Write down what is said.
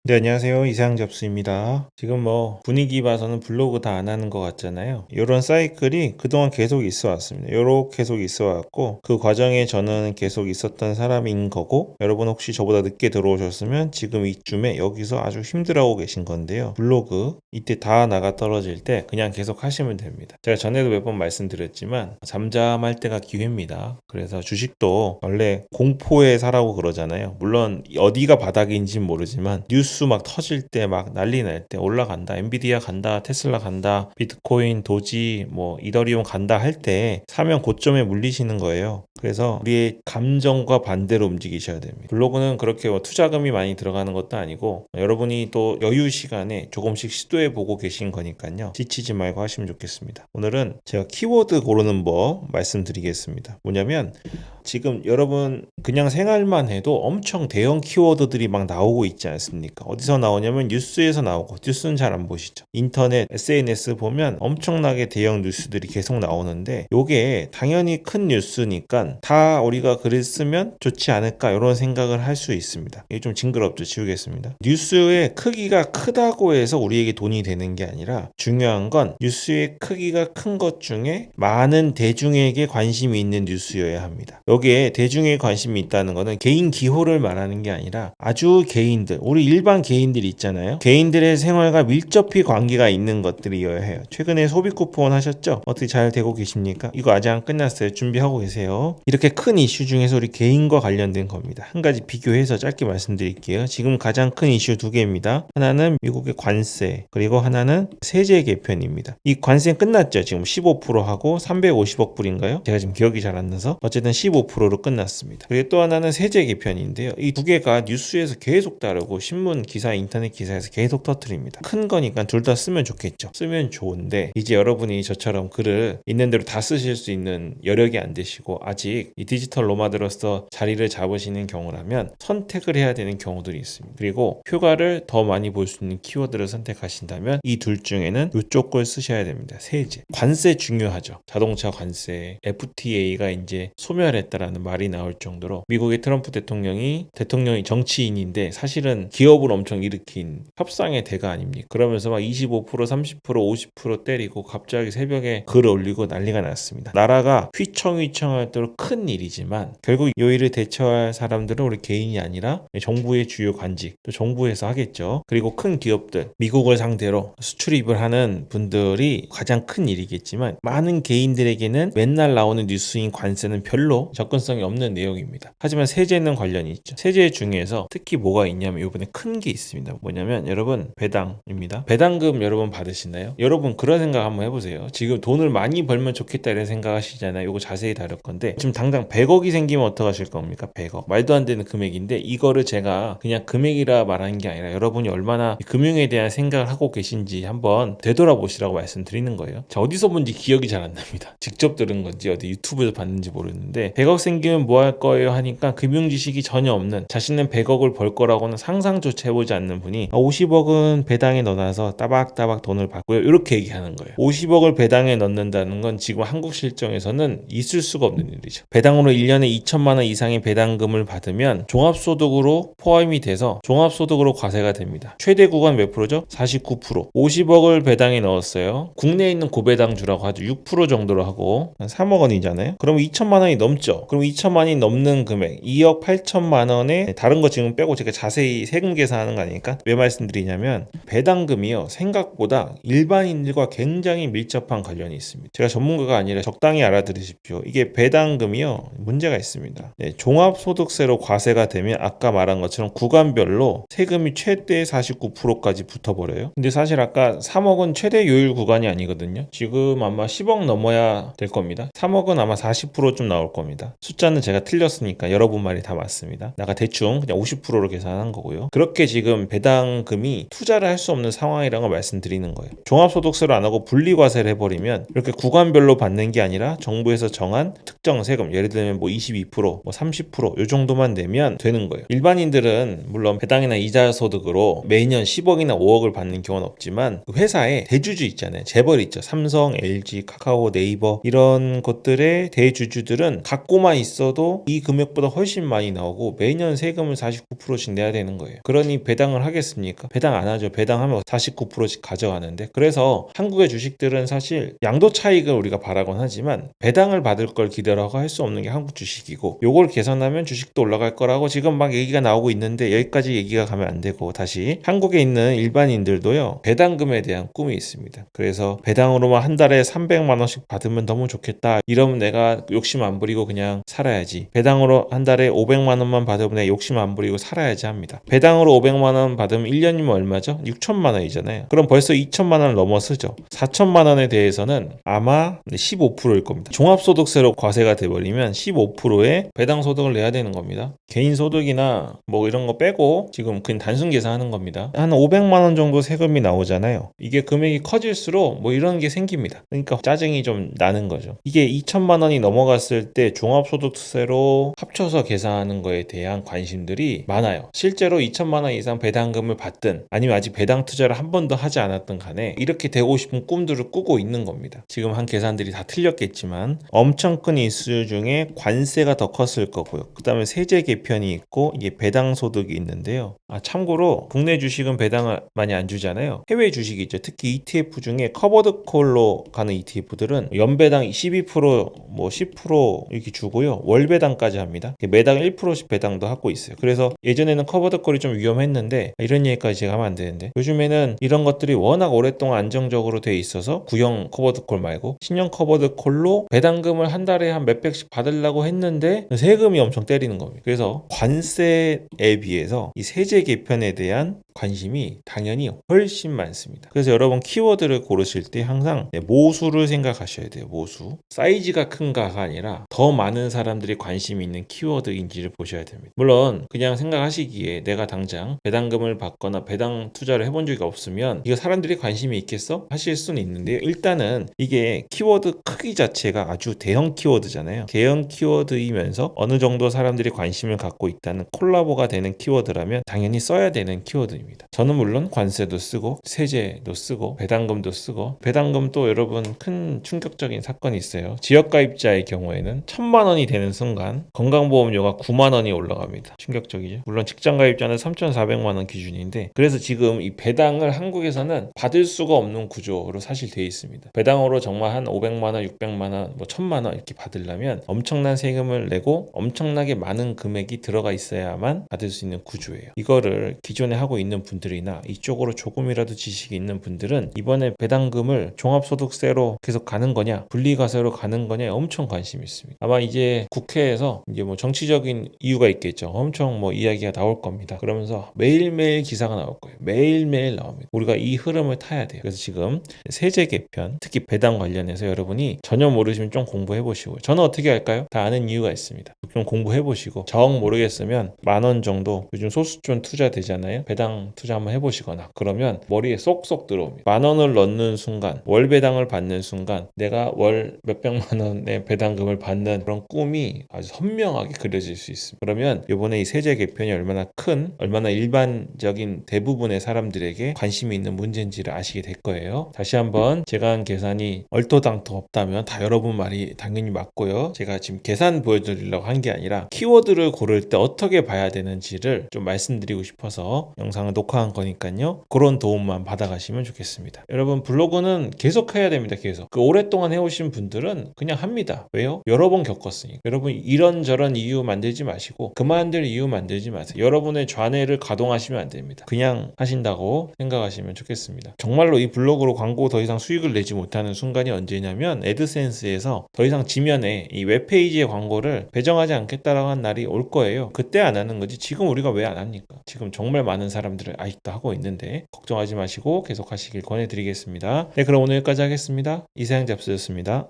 네, 안녕하세요. 이상 접수입니다. 지금 분위기 봐서는 블로그 다 안 하는 것 같잖아요. 이런 사이클이 그동안 계속 있어 왔습니다. 이렇게 계속 있어 왔고, 그 과정에 저는 계속 있었던 사람인 거고, 여러분 혹시 저보다 늦게 들어오셨으면 지금 이쯤에 여기서 아주 힘들어하고 계신 건데요. 블로그, 이때 다 나가 떨어질 때 그냥 계속 하시면 됩니다. 제가 전에도 몇 번 말씀드렸지만, 잠잠할 때가 기회입니다. 그래서 주식도 원래 공포에 사라고 그러잖아요. 물론 어디가 바닥인지는 모르지만, 뉴스 막 터질 때 막 난리 날 때 올라간다, 엔비디아 간다, 테슬라 간다, 비트코인, 도지, 이더리움 간다 할 때 사면 고점에 물리시는 거예요. 그래서 우리의 감정과 반대로 움직이셔야 됩니다. 블로그는 그렇게 투자금이 많이 들어가는 것도 아니고 여러분이 또 여유 시간에 조금씩 시도해 보고 계신 거니까요. 지치지 말고 하시면 좋겠습니다. 오늘은 제가 키워드 고르는 법 말씀드리겠습니다. 뭐냐면 지금 여러분 그냥 생활만 해도 엄청 대형 키워드들이 막 나오고 있지 않습니까? 어디서 나오냐면 뉴스에서 나오고, 뉴스는 잘 안 보시죠. 인터넷, SNS 보면 엄청나게 대형 뉴스들이 계속 나오는데 요게 당연히 큰 뉴스니까 다 우리가 글을 쓰면 좋지 않을까 이런 생각을 할 수 있습니다. 이게 좀 징그럽죠. 지우겠습니다. 뉴스의 크기가 크다고 해서 우리에게 돈이 되는 게 아니라 중요한 건 뉴스의 크기가 큰 것 중에 많은 대중에게 관심이 있는 뉴스여야 합니다. 여기에 대중의 관심이 있다는 것은 개인 기호를 말하는 게 아니라 아주 개인들, 우리 일반 개인들 있잖아요. 개인들의 생활과 밀접히 관계가 있는 것들이어야 해요. 최근에 소비 쿠폰 하셨죠? 어떻게 잘 되고 계십니까? 이거 아직 안 끝났어요. 준비하고 계세요. 이렇게 큰 이슈 중에서 우리 개인과 관련된 겁니다. 한 가지 비교해서 짧게 말씀드릴게요. 지금 가장 큰 이슈 두 개입니다. 하나는 미국의 관세, 그리고 하나는 세제 개편입니다. 이 관세 끝났죠? 지금 15%하고 350억 불인가요? 제가 지금 기억이 잘 안 나서 어쨌든 15%로 끝났습니다. 그리고 또 하나는 세제 개편인데요. 이 두 개가 뉴스에서 계속 다루고 신문 기사, 인터넷 기사에서 계속 터뜨립니다. 큰 거니까 둘 다 쓰면 좋겠죠. 쓰면 좋은데 이제 여러분이 저처럼 글을 있는 대로 다 쓰실 수 있는 여력이 안 되시고 아직 이 디지털 노마드로서 자리를 잡으시는 경우라면 선택을 해야 되는 경우들이 있습니다. 그리고 효과를 더 많이 볼 수 있는 키워드를 선택하신다면 이 둘 중에는 이쪽 걸 쓰셔야 됩니다. 세제. 관세 중요하죠. 자동차 관세, FTA가 이제 소멸했다라는 말이 나올 정도로 미국의 트럼프 대통령이 정치인인데 사실은 기업을 엄청 일으킨 협상의 대가 아닙니까? 그러면서 막 25%, 30%, 50% 때리고 갑자기 새벽에 글 올리고 난리가 났습니다. 나라가 휘청휘청할 대로 큰 일이지만 결국 이 일을 대처할 사람들은 우리 개인이 아니라 정부의 주요 관직, 또 정부에서 하겠죠. 그리고 큰 기업들, 미국을 상대로 수출입을 하는 분들이 가장 큰 일이겠지만 많은 개인들에게는 맨날 나오는 뉴스인 관세는 별로 접근성이 없는 내용입니다. 하지만 세제는 관련이 있죠. 세제 중에서 특히 뭐가 있냐면 이번에 큰 게 있습니다. 뭐냐면 여러분 배당입니다. 배당금 여러분 받으시나요? 여러분 그런 생각 한번 해보세요. 지금 돈을 많이 벌면 좋겠다 이런 생각 하시잖아요. 이거 자세히 다룰 건데 지금 당장 100억이 생기면 어떡하실 겁니까? 100억. 말도 안 되는 금액인데 이거를 제가 그냥 금액이라 말하는 게 아니라 여러분이 얼마나 금융에 대한 생각을 하고 계신지 한번 되돌아보시라고 말씀드리는 거예요. 자, 어디서 본지 기억이 잘 안 납니다. 직접 들은 건지 어디 유튜브에서 봤는지 모르는데 100억 생기면 뭐 할 거예요 하니까 금융 지식이 전혀 없는, 자신은 100억을 벌 거라고는 상상조차 해보지 않는 분이 50억은 배당에 넣어놔서 따박따박 돈을 받고요. 이렇게 얘기하는 거예요. 50억을 배당에 넣는다는 건 지금 한국 실정에서는 있을 수가 없는 일이죠. 배당으로 1년에 2천만 원 이상의 배당금을 받으면 종합소득으로 포함이 돼서 종합소득으로 과세가 됩니다. 최대 구간 몇 프로죠? 49%. 50억을 배당에 넣었어요. 국내에 있는 고배당주라고 하죠. 6% 정도로 하고 3억 원이잖아요. 그럼 2천만 원이 넘죠. 그럼 2천만 원이 넘는 금액 2억 8천만 원에 다른 거 지금 빼고 제가 자세히 세금 계산하는 거 아니니까 왜 말씀드리냐면 배당금이요. 생각보다 일반인들과 굉장히 밀접한 관련이 있습니다. 제가 전문가가 아니라 적당히 알아들으십시오. 이게 배당금이요. 문제가 있습니다. 네, 종합소득세로 과세가 되면 아까 말한 것처럼 구간별로 세금이 최대 49%까지 붙어버려요. 근데 사실 아까 3억은 최대 요율 구간이 아니거든요. 지금 아마 10억 넘어야 될 겁니다. 3억은 아마 40%좀 나올 겁니다. 숫자는 제가 틀렸으니까 여러분 말이 다 맞습니다. 나가 대충 그냥 50%로 계산한 거고요. 그렇게 지금 배당금이 투자를 할 수 없는 상황이라는 걸 말씀드리는 거예요. 종합소득세로 안 하고 분리과세를 해버리면 이렇게 구간별로 받는 게 아니라 정부에서 정한 특정 세금, 예를 들면 22%, 30%이 정도만 내면 되는 거예요. 일반인들은 물론 배당이나 이자 소득으로 매년 10억이나 5억을 받는 경우는 없지만 그 회사에 대주주 있잖아요. 재벌 있죠. 삼성, LG, 카카오, 네이버 이런 것들의 대주주들은 갖고만 있어도 이 금액보다 훨씬 많이 나오고 매년 세금을 49%씩 내야 되는 거예요. 그러니 당연히 배당을 하겠습니까? 배당 안 하죠. 배당하면 49%씩 가져가는데, 그래서 한국의 주식들은 사실 양도 차익을 우리가 바라곤 하지만 배당을 받을 걸 기대라고 할 수 없는 게 한국 주식이고, 요걸 개선하면 주식도 올라갈 거라고 지금 막 얘기가 나오고 있는데, 여기까지 얘기가 가면 안 되고, 다시 한국에 있는 일반인들도요, 배당금에 대한 꿈이 있습니다. 그래서 배당으로만 한 달에 300만 원씩 받으면 너무 좋겠다, 이러면 내가 욕심 안 부리고 그냥 살아야지. 배당으로 한 달에 500만 원만 받으면 내가 욕심 안 부리고 살아야지 합니다. 배당으로 500만 원 받으면 1년이면 얼마죠? 6천만 원이잖아요. 그럼 벌써 2천만 원을 넘어서죠. 4천만 원에 대해서는 아마 15%일 겁니다. 종합소득세로 과세가 돼버리면 15%의 배당소득을 내야 되는 겁니다. 개인소득이나 뭐 이런 거 빼고 지금 그냥 단순 계산하는 겁니다. 한 500만 원 정도 세금이 나오잖아요. 이게 금액이 커질수록 뭐 이런 게 생깁니다. 그러니까 짜증이 좀 나는 거죠. 이게 2천만 원이 넘어갔을 때 종합소득세로 합쳐서 계산하는 거에 대한 관심들이 많아요. 실제로 2천만 원 이상 배당금을 받든 아니면 아직 배당 투자를 한 번도 하지 않았든 간에 이렇게 되고 싶은 꿈들을 꾸고 있는 겁니다. 지금 한 계산들이 다 틀렸겠지만 엄청 큰 이슈 중에 관세가 더 컸을 거고요. 그 다음에 세제 개편이 있고 이게 배당 소득이 있는데요. 참고로 국내 주식은 배당을 많이 안 주잖아요. 해외 주식이 있죠. 특히 ETF 중에 커버드 콜로 가는 ETF들은 연배당 12%, 뭐 10% 이렇게 주고요. 월배당까지 합니다. 매당 1%씩 배당도 하고 있어요. 그래서 예전에는 커버드 콜이 좀 위험했는데, 이런 얘기까지 제가 하면 안 되는데, 요즘에는 이런 것들이 워낙 오랫동안 안정적으로 돼 있어서 구형 커버드 콜 말고 신형 커버드 콜로 배당금을 한 달에 한 몇백씩 받으려고 했는데 세금이 엄청 때리는 겁니다. 그래서 관세에 비해서 이 세제 개편에 대한 관심이 당연히 훨씬 많습니다. 그래서 여러분 키워드를 고르실 때 항상 모수를 생각하셔야 돼요. 모수. 사이즈가 큰가가 아니라 더 많은 사람들이 관심이 있는 키워드인지를 보셔야 됩니다. 물론 그냥 생각하시기에 내가 당장 배당금을 받거나 배당 투자를 해본 적이 없으면 이거 사람들이 관심이 있겠어? 하실 수는 있는데요. 일단은 이게 키워드 크기 자체가 아주 대형 키워드잖아요. 대형 키워드이면서 어느 정도 사람들이 관심을 갖고 있다는 콜라보가 되는 키워드라면 당연히 써야 되는 키워드입니다. 저는 물론 관세도 쓰고 세제도 쓰고 배당금도 쓰고, 배당금 또 여러분 큰 충격적인 사건이 있어요. 지역가입자의 경우에는 1,000만 원이 되는 순간 건강보험료가 9만 원이 올라갑니다. 충격적이죠. 물론 직장가입자는 3,400만 원 기준인데, 그래서 지금 이 배당을 한국에서는 받을 수가 없는 구조로 사실 돼 있습니다. 배당으로 정말 한 500만 원, 600만 원, 뭐 1,000만 원 이렇게 받으려면 엄청난 세금을 내고 엄청나게 많은 금액이 들어가 있어야만 받을 수 있는 구조예요. 이거를 기존에 하고 있는 분들이나 이쪽으로 조금이라도 지식이 있는 분들은 이번에 배당금을 종합소득세로 계속 가는 거냐, 분리과세로 가는 거냐에 엄청 관심이 있습니다. 아마 이제 국회에서 이제 뭐 정치적인 이유가 있겠죠. 엄청 뭐 이야기가 나올 겁니다. 그러면서 매일매일 기사가 나올 거예요. 매일매일 나옵니다. 우리가 이 흐름을 타야 돼요. 그래서 지금 세제 개편, 특히 배당 관련해서 여러분이 전혀 모르시면 좀 공부해 보시고요. 저는 어떻게 할까요? 다 아는 이유가 있습니다. 좀 공부해 보시고, 정 모르겠으면 10,000원 정도, 요즘 소수촌 투자 되잖아요. 배당 투자 한번 해보시거나, 그러면 머리에 쏙쏙 들어옵니다. 10,000원을 넣는 순간, 월 배당을 받는 순간 내가 월 몇백만 원의 배당금을 받는 그런 꿈이 아주 선명하게 그려질 수 있습니다. 그러면 이번에 이 세제 개편이 얼마나 일반적인 대부분의 사람들에게 관심이 있는 문제인지를 아시게 될 거예요. 다시 한번 제가 한 계산이 얼토당토 없다면 다 여러분 말이 당연히 맞고요. 제가 지금 계산 보여드리려고 한 게 아니라 키워드를 고를 때 어떻게 봐야 되는지를 좀 말씀드리고 싶어서 영상을 녹화한 거니까요. 그런 도움만 받아가시면 좋겠습니다. 여러분 블로그는 계속 해야 됩니다. 계속. 오랫동안 해오신 분들은 그냥 합니다. 왜요? 여러 번 겪었으니까. 여러분 이런저런 이유 만들지 마시고 그만둘 이유 만들지 마세요. 여러분의 좌뇌를 가동하시면 안 됩니다. 그냥 하신다고 생각하시면 좋겠습니다. 정말로 이 블로그로 광고 더 이상 수익을 내지 못하는 순간이 언제냐면, 애드센스에서 더 이상 지면에 이 웹페이지의 광고를 배정하지 않겠다라고 한 날이 올 거예요. 그때 안 하는 거지 지금 우리가 왜 안 합니까? 지금 정말 많은 사람들을 아직도 하고 있는데 걱정하지 마시고 계속 하시길 권해드리겠습니다. 네, 그럼 오늘 여기까지 하겠습니다. 이사양 잡스였습니다.